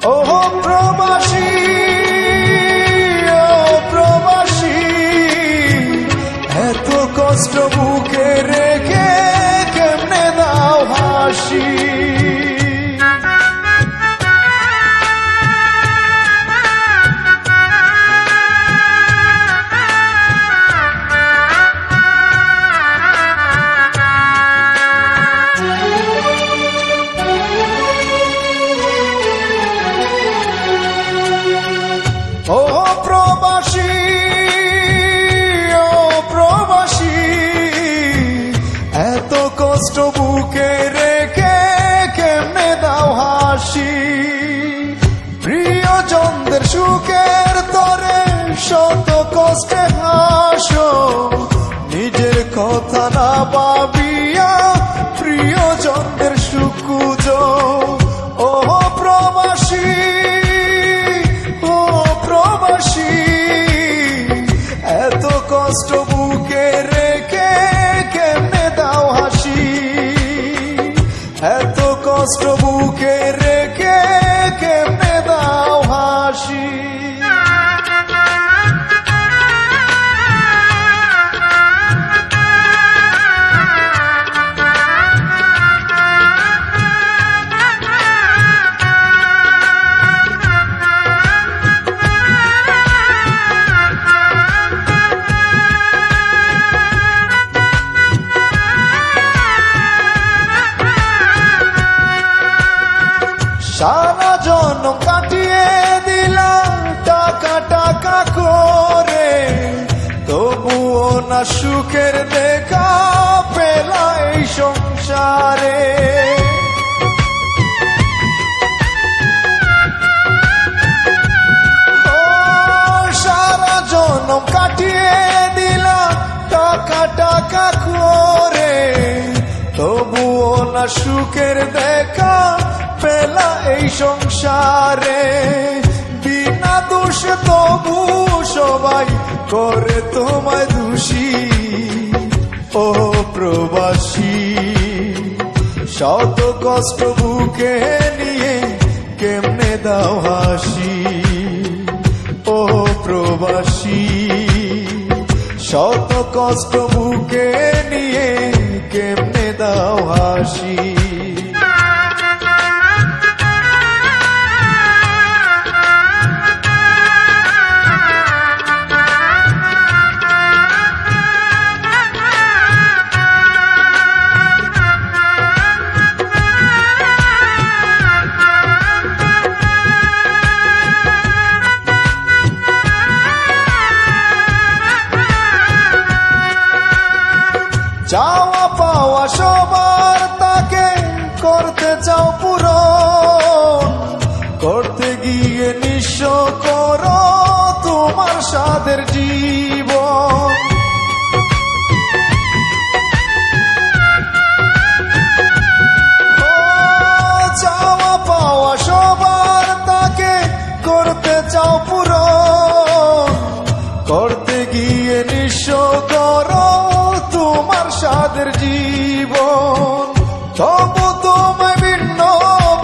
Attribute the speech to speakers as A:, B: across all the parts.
A: ওহো প্রবাসী, ও প্রবাসী, এত কষ্ট বুকে রেখে কেমনে দাও হাসি। ও প্রবাসী, ও প্রবাসী, এত কষ্ট বুকে রেখে কেমনে দাও হাসি। প্রিয়জনদের সুখের তরে শত কষ্টে হাসো, নিজের কথা না ভাবিয়া প্রিয়জনদের সুখ খুঁজো। ও প্রবাসী, এত কষ্ট বুকে রেখে কেমনে দাও হাসি। এত কষ্ট বুকে রেখে কেমনে দাও হাসি। সারা জনম কাটিয়ে দিলাম টাকা টাকা করে, তবুও না সুখের দেখা পেলা এই সংসারে। সারা জনম কাটিয়ে দিলাম টাকা টাকা করে, তবুও না সুখের দেখা পেলা এই সংসারে। বিনা দোষে তবু সবাই করে তোমায় দোষী। ও প্রবাসী, শত কষ্ট বুকে নিয়ে কেমনে দাও হাসি। ও প্রবাসী, শত কষ্ট বুকে নিয়ে কেমনে দাও হাসি। চাওয়া পাওয়া সবার তাকে করতে চাও পূরণ, করতে গিয়ে নিঃস্ব করো তোমার সাধের জীবন। চাওয়া পাওয়া সবার তাকে করতে চাও পূরণ, করতে গিয়ে নিঃস্ব করো তোমার সাধের জীবন। তবু তোমায় ভিন্ন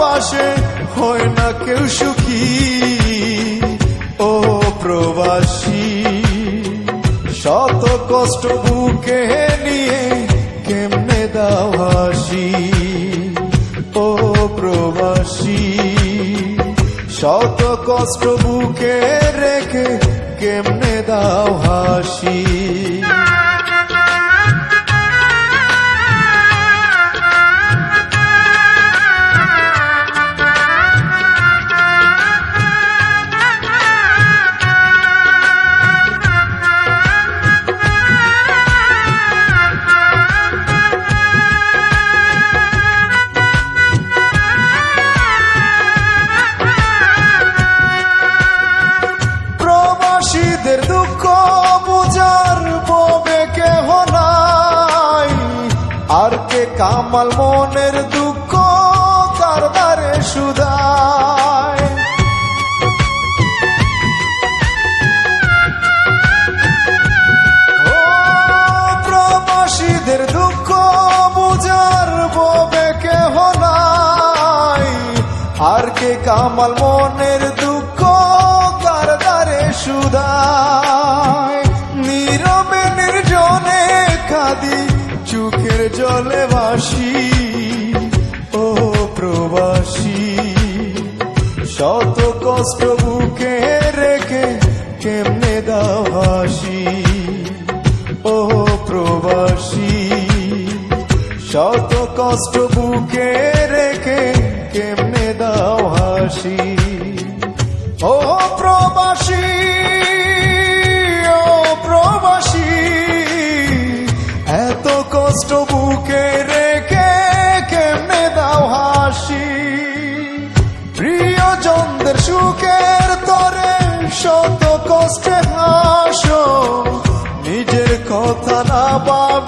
A: বাসে হয় না কেউ সুখী। ও প্রবাসী, শত কষ্ট বুকে নিয়ে কেমনে দাও হাসি। ও প্রবাসী, শত কষ্ট বুকে রেখে কেমনে দাও হাসি। প্রবাসীদের দুঃখ বুঝার ববে কেহ নাই, আর কে কামাল মনের দুঃখ কারদারে সুদায়। প্রবাসীদের দুঃখ বুঝার ববে কেহ নাই, আর কে কামাল মনের দুঃখ কার দ্বারে শুধায়, নীরবে নির্জনে কাঁদি চোখের জলে ভাসি, ও প্রবাসী শত কষ্ট বুকে রেখে কেমনে দাও হাসি, ও প্রবাসী শত কষ্ট বুকে রেখে কেমনে দাও হাসি। ও প্রবাসী, ও প্রবাসী এত কষ্ট বুকে রেখে কেমনে দাও হাসি, প্রিয়জনদের সুখের তরে শত কষ্টে হাসো, নিজের কথা না ভাবে